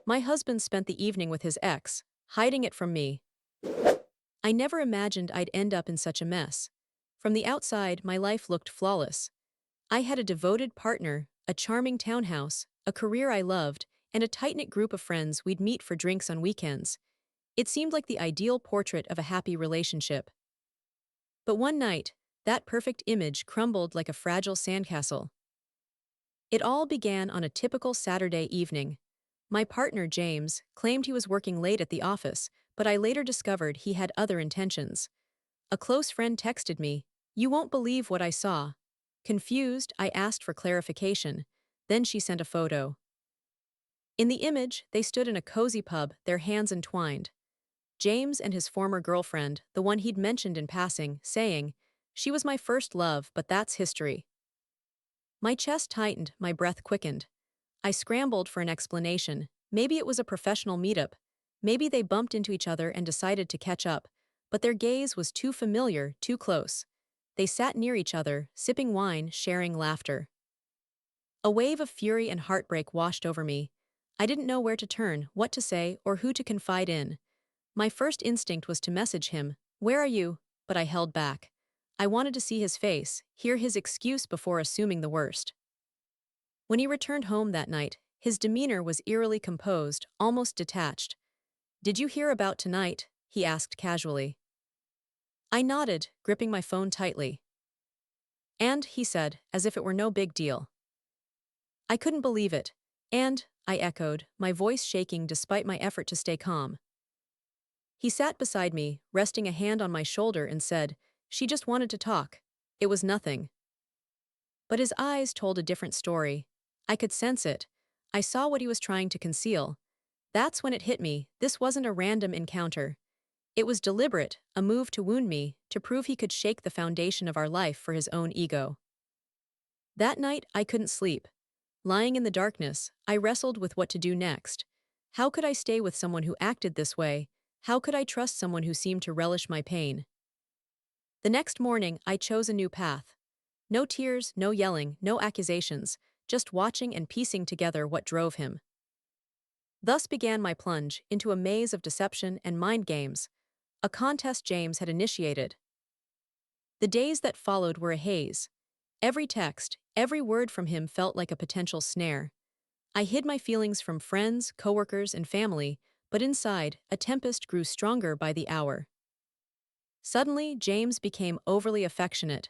My husband spent the evening with his ex, hiding it from me. I never imagined I'd end up in such a mess. From the outside, my life looked flawless. I had a devoted partner, a charming townhouse, a career I loved, and a tight-knit group of friends we'd meet for drinks on weekends. It seemed like the ideal portrait of a happy relationship. But one night, that perfect image crumbled like a fragile sandcastle. It all began on a typical Saturday evening. My partner, James, claimed he was working late at the office, but I later discovered he had other intentions. A close friend texted me, "You won't believe what I saw." Confused, I asked for clarification. Then she sent a photo. In the image, they stood in a cozy pub, their hands entwined. James and his former girlfriend, the one he'd mentioned in passing, saying, "She was my first love, but that's history." My chest tightened, my breath quickened. I scrambled for an explanation. Maybe it was a professional meetup. Maybe they bumped into each other and decided to catch up. But their gaze was too familiar, too close. They sat near each other, sipping wine, sharing laughter. A wave of fury and heartbreak washed over me. I didn't know where to turn, what to say, or who to confide in. My first instinct was to message him, "Where are you?" But I held back. I wanted to see his face, hear his excuse before assuming the worst. When he returned home that night, his demeanor was eerily composed, almost detached. "Did you hear about tonight?" he asked casually. I nodded, gripping my phone tightly. "And," he said, as if it were no big deal. I couldn't believe it. "And," I echoed, my voice shaking despite my effort to stay calm. He sat beside me, resting a hand on my shoulder, and said, "She just wanted to talk. It was nothing." But his eyes told a different story. I could sense it. I saw what he was trying to conceal. That's when it hit me, this wasn't a random encounter. It was deliberate, a move to wound me, to prove he could shake the foundation of our life for his own ego. That night, I couldn't sleep. Lying in the darkness, I wrestled with what to do next. How could I stay with someone who acted this way? How could I trust someone who seemed to relish my pain? The next morning, I chose a new path. No tears, no yelling, no accusations, just watching and piecing together what drove him. Thus began my plunge into a maze of deception and mind games, a contest James had initiated. The days that followed were a haze. Every text, every word from him felt like a potential snare. I hid my feelings from friends, coworkers, and family, but inside, a tempest grew stronger by the hour. Suddenly, James became overly affectionate.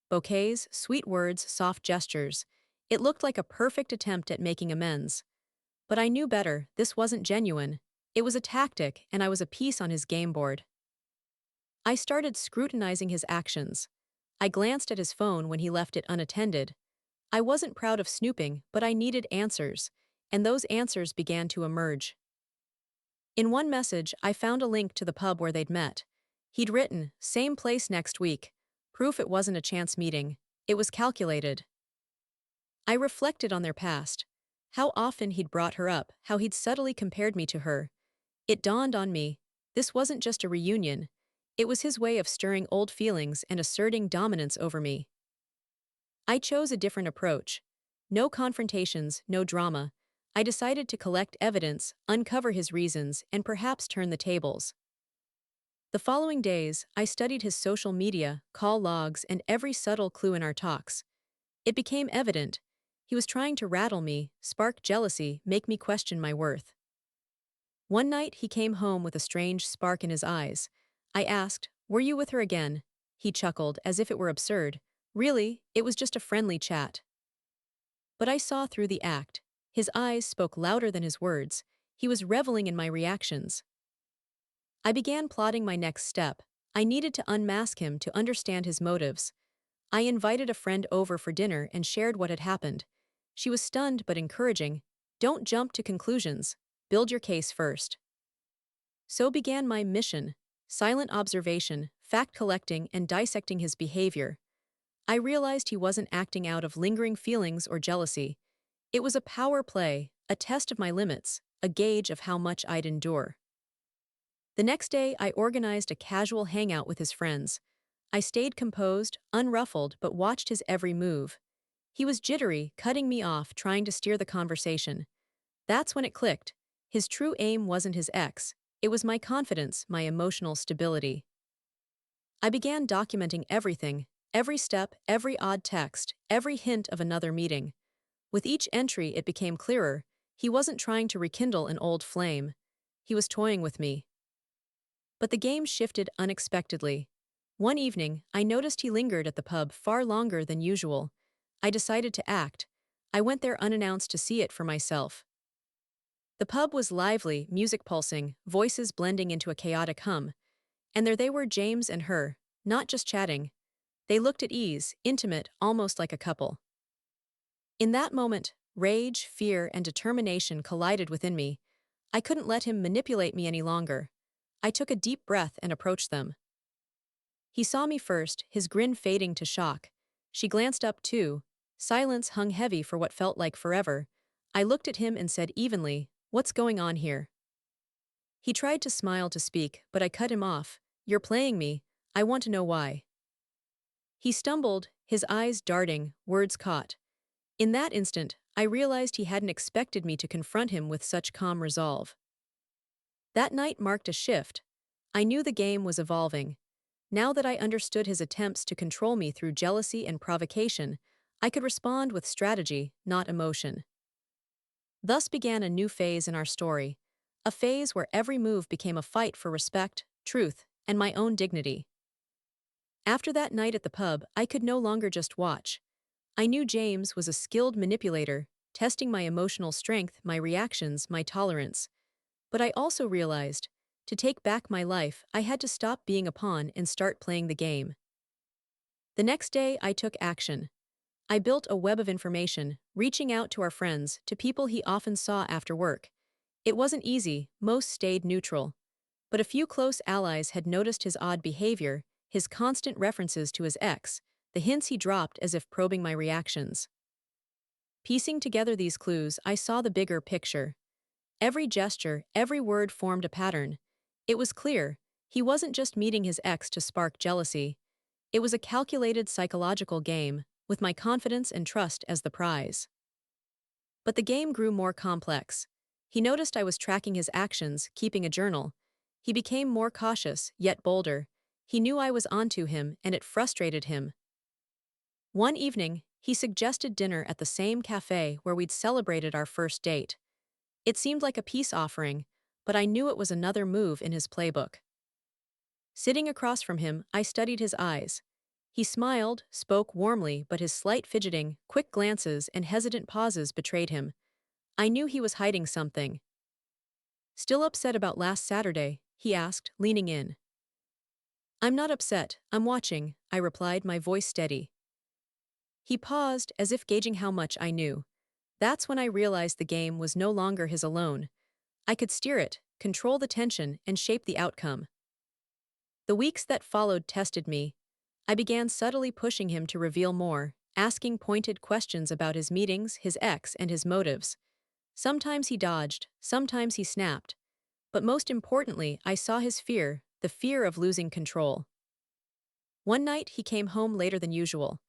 Bouquets, sweet words, soft gestures. It looked like a perfect attempt at making amends. But I knew better, this wasn't genuine. It was a tactic, and I was a piece on his game board. I started scrutinizing his actions. I glanced at his phone when he left it unattended. I wasn't proud of snooping, but I needed answers, and those answers began to emerge. In one message, I found a link to the pub where they'd met. He'd written, "Same place next week," proof it wasn't a chance meeting. It was calculated. I reflected on their past. How often he'd brought her up, how he'd subtly compared me to her. It dawned on me, this wasn't just a reunion. It was his way of stirring old feelings and asserting dominance over me. I chose a different approach. No confrontations, no drama. I decided to collect evidence, uncover his reasons, and perhaps turn the tables. The following days, I studied his social media, call logs, and every subtle clue in our talks. It became evident. He was trying to rattle me, spark jealousy, make me question my worth. One night, he came home with a strange spark in his eyes. I asked, "Were you with her again?" He chuckled, as if it were absurd. "Really, it was just a friendly chat." But I saw through the act. His eyes spoke louder than his words. He was reveling in my reactions. I began plotting my next step. I needed to unmask him to understand his motives. I invited a friend over for dinner and shared what had happened. She was stunned but encouraging. "Don't jump to conclusions. Build your case first." So began my mission: silent observation, fact collecting, and dissecting his behavior. I realized he wasn't acting out of lingering feelings or jealousy. It was a power play, a test of my limits, a gauge of how much I'd endure. The next day, I organized a casual hangout with his friends. I stayed composed, unruffled, but watched his every move. He was jittery, cutting me off, trying to steer the conversation. That's when it clicked. His true aim wasn't his ex, it was my confidence, my emotional stability. I began documenting everything, every step, every odd text, every hint of another meeting. With each entry, it became clearer. He wasn't trying to rekindle an old flame. He was toying with me. But the game shifted unexpectedly. One evening, I noticed he lingered at the pub far longer than usual. I decided to act. I went there unannounced to see it for myself. The pub was lively, music pulsing, voices blending into a chaotic hum. And there they were, James and her, not just chatting. They looked at ease, intimate, almost like a couple. In that moment, rage, fear, and determination collided within me. I couldn't let him manipulate me any longer. I took a deep breath and approached them. He saw me first, his grin fading to shock. She glanced up too. Silence hung heavy for what felt like forever. I looked at him and said evenly, "What's going on here?" He tried to smile to speak, but I cut him off. "You're playing me. I want to know why." He stumbled, his eyes darting, words caught. In that instant, I realized he hadn't expected me to confront him with such calm resolve. That night marked a shift. I knew the game was evolving. Now that I understood his attempts to control me through jealousy and provocation, I could respond with strategy, not emotion. Thus began a new phase in our story, a phase where every move became a fight for respect, truth, and my own dignity. After that night at the pub, I could no longer just watch. I knew James was a skilled manipulator, testing my emotional strength, my reactions, my tolerance. But I also realized, to take back my life, I had to stop being a pawn and start playing the game. The next day, I took action. I built a web of information, reaching out to our friends, to people he often saw after work. It wasn't easy, most stayed neutral. But a few close allies had noticed his odd behavior, his constant references to his ex, the hints he dropped as if probing my reactions. Piecing together these clues, I saw the bigger picture. Every gesture, every word formed a pattern. It was clear, he wasn't just meeting his ex to spark jealousy. It was a calculated psychological game, with my confidence and trust as the prize. But the game grew more complex. He noticed I was tracking his actions, keeping a journal. He became more cautious, yet bolder. He knew I was onto him, and it frustrated him. One evening, he suggested dinner at the same cafe where we'd celebrated our first date. It seemed like a peace offering, but I knew it was another move in his playbook. Sitting across from him, I studied his eyes. He smiled, spoke warmly, but his slight fidgeting, quick glances, and hesitant pauses betrayed him. I knew he was hiding something. "Still upset about last Saturday?" he asked, leaning in. "I'm not upset, I'm watching," I replied, my voice steady. He paused, as if gauging how much I knew. That's when I realized the game was no longer his alone. I could steer it, control the tension, and shape the outcome. The weeks that followed tested me. I began subtly pushing him to reveal more, asking pointed questions about his meetings, his ex, and his motives. Sometimes he dodged, sometimes he snapped. But most importantly, I saw his fear, the fear of losing control. One night, he came home later than usual.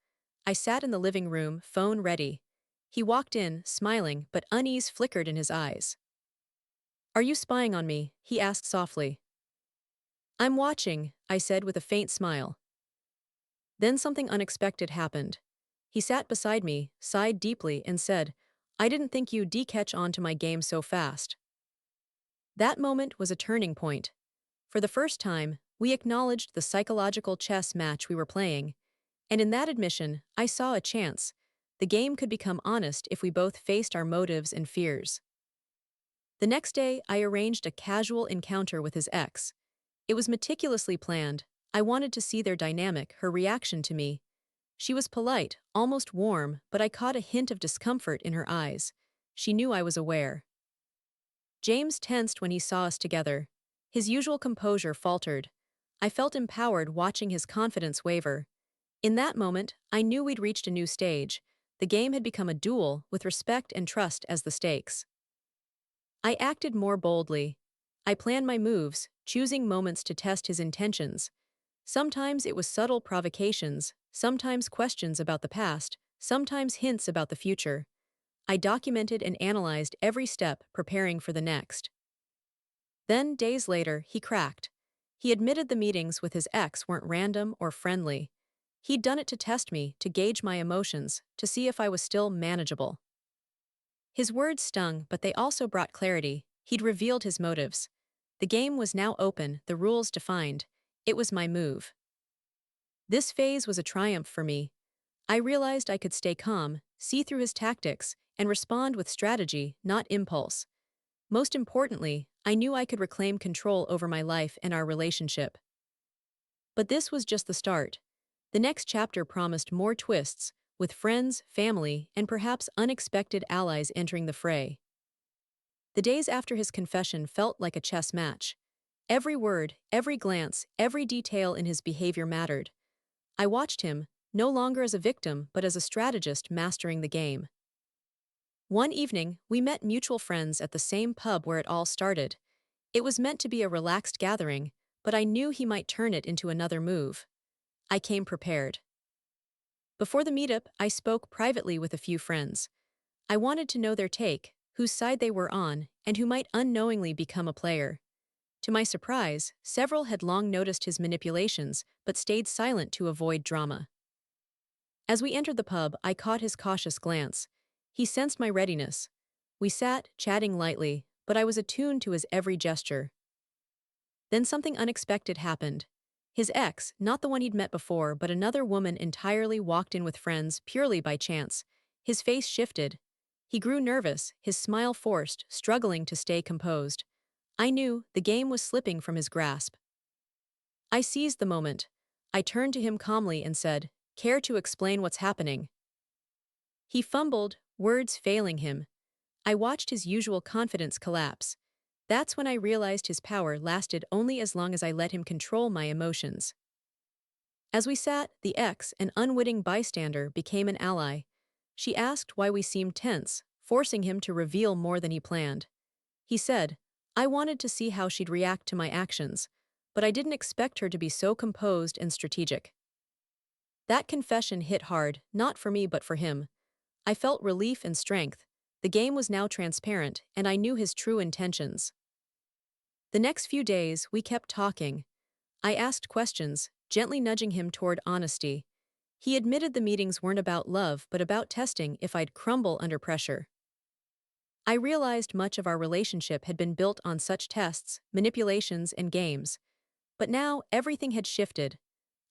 I sat in the living room, phone ready. He walked in, smiling, but unease flickered in his eyes. "Are you spying on me?" he asked softly. "I'm watching," I said with a faint smile. Then something unexpected happened. He sat beside me, sighed deeply, and said, "I didn't think you'd catch on to my game so fast." That moment was a turning point. For the first time, we acknowledged the psychological chess match we were playing. And in that admission, I saw a chance. The game could become honest if we both faced our motives and fears. The next day, I arranged a casual encounter with his ex. It was meticulously planned. I wanted to see their dynamic, her reaction to me. She was polite, almost warm, but I caught a hint of discomfort in her eyes. She knew I was aware. James tensed when he saw us together. His usual composure faltered. I felt empowered watching his confidence waver. In that moment, I knew we'd reached a new stage. The game had become a duel, with respect and trust as the stakes. I acted more boldly. I planned my moves, choosing moments to test his intentions. Sometimes it was subtle provocations, sometimes questions about the past, sometimes hints about the future. I documented and analyzed every step, preparing for the next. Then, days later, he cracked. He admitted the meetings with his ex weren't random or friendly. He'd done it to test me, to gauge my emotions, to see if I was still manageable. His words stung, but they also brought clarity. He'd revealed his motives. The game was now open, the rules defined. It was my move. This phase was a triumph for me. I realized I could stay calm, see through his tactics, and respond with strategy, not impulse. Most importantly, I knew I could reclaim control over my life and our relationship. But this was just the start. The next chapter promised more twists, with friends, family, and perhaps unexpected allies entering the fray. The days after his confession felt like a chess match. Every word, every glance, every detail in his behavior mattered. I watched him, no longer as a victim but as a strategist mastering the game. One evening, we met mutual friends at the same pub where it all started. It was meant to be a relaxed gathering, but I knew he might turn it into another move. I came prepared. Before the meetup, I spoke privately with a few friends. I wanted to know their take, whose side they were on, and who might unknowingly become a player. To my surprise, several had long noticed his manipulations but stayed silent to avoid drama. As we entered the pub, I caught his cautious glance. He sensed my readiness. We sat, chatting lightly, but I was attuned to his every gesture. Then something unexpected happened. His ex, not the one he'd met before, but another woman entirely, walked in with friends purely by chance. His face shifted. He grew nervous, his smile forced, struggling to stay composed. I knew the game was slipping from his grasp. I seized the moment. I turned to him calmly and said, "Care to explain what's happening?" He fumbled, words failing him. I watched his usual confidence collapse. That's when I realized his power lasted only as long as I let him control my emotions. As we sat, the ex, an unwitting bystander, became an ally. She asked why we seemed tense, forcing him to reveal more than he planned. He said, "I wanted to see how she'd react to my actions, but I didn't expect her to be so composed and strategic." That confession hit hard, not for me but for him. I felt relief and strength. The game was now transparent, and I knew his true intentions. The next few days, we kept talking. I asked questions, gently nudging him toward honesty. He admitted the meetings weren't about love but about testing if I'd crumble under pressure. I realized much of our relationship had been built on such tests, manipulations, and games. But now, everything had shifted.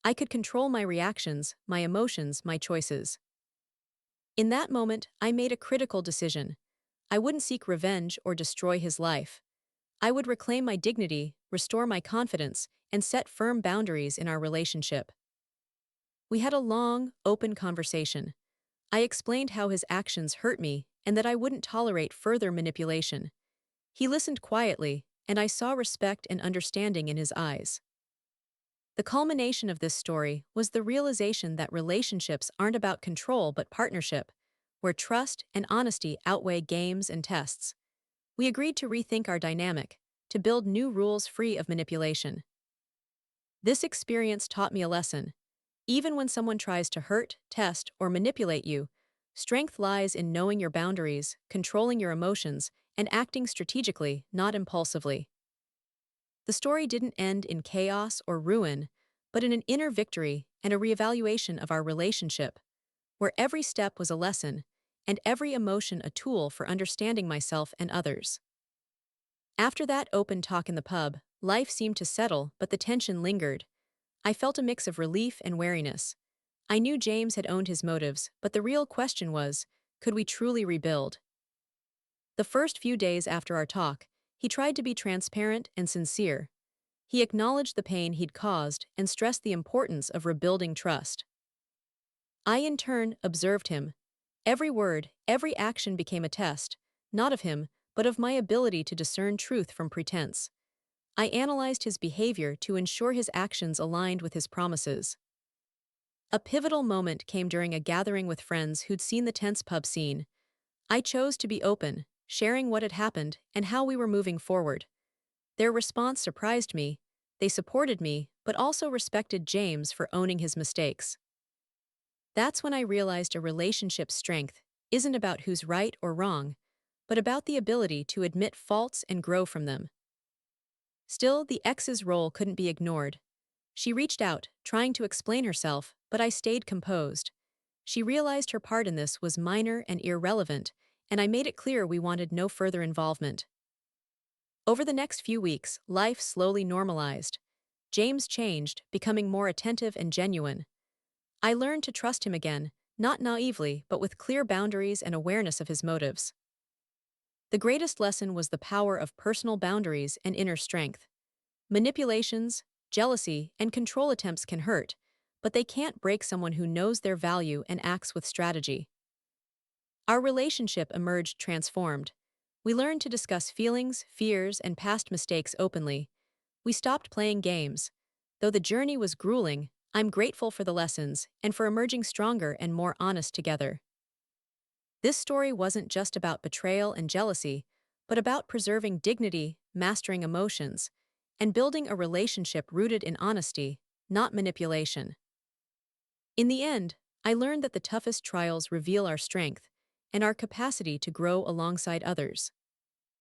I could control my reactions, my emotions, my choices. In that moment, I made a critical decision. I wouldn't seek revenge or destroy his life. I would reclaim my dignity, restore my confidence, and set firm boundaries in our relationship. We had a long, open conversation. I explained how his actions hurt me and that I wouldn't tolerate further manipulation. He listened quietly, and I saw respect and understanding in his eyes. The culmination of this story was the realization that relationships aren't about control but partnership, where trust and honesty outweigh games and tests. We agreed to rethink our dynamic, to build new rules free of manipulation. This experience taught me a lesson. Even when someone tries to hurt, test, or manipulate you, strength lies in knowing your boundaries, controlling your emotions, and acting strategically, not impulsively. The story didn't end in chaos or ruin, but in an inner victory and a reevaluation of our relationship, where every step was a lesson, and every emotion a tool for understanding myself and others. After that open talk in the pub, life seemed to settle, but the tension lingered. I felt a mix of relief and wariness. I knew James had owned his motives, but the real question was, could we truly rebuild? The first few days after our talk, he tried to be transparent and sincere. He acknowledged the pain he'd caused and stressed the importance of rebuilding trust. I, in turn, observed him. Every word, every action became a test, not of him, but of my ability to discern truth from pretense. I analyzed his behavior to ensure his actions aligned with his promises. A pivotal moment came during a gathering with friends who'd seen the tense pub scene. I chose to be open, sharing what had happened and how we were moving forward. Their response surprised me. They supported me, but also respected James for owning his mistakes. That's when I realized a relationship's strength isn't about who's right or wrong, but about the ability to admit faults and grow from them. Still, the ex's role couldn't be ignored. She reached out, trying to explain herself, but I stayed composed. She realized her part in this was minor and irrelevant, and I made it clear we wanted no further involvement. Over the next few weeks, life slowly normalized. James changed, becoming more attentive and genuine. I learned to trust him again, not naively, but with clear boundaries and awareness of his motives. The greatest lesson was the power of personal boundaries and inner strength. Manipulations, jealousy, and control attempts can hurt, but they can't break someone who knows their value and acts with strategy. Our relationship emerged transformed. We learned to discuss feelings, fears, and past mistakes openly. We stopped playing games. Though the journey was grueling, I'm grateful for the lessons and for emerging stronger and more honest together. This story wasn't just about betrayal and jealousy, but about preserving dignity, mastering emotions, and building a relationship rooted in honesty, not manipulation. In the end, I learned that the toughest trials reveal our strength and our capacity to grow alongside others.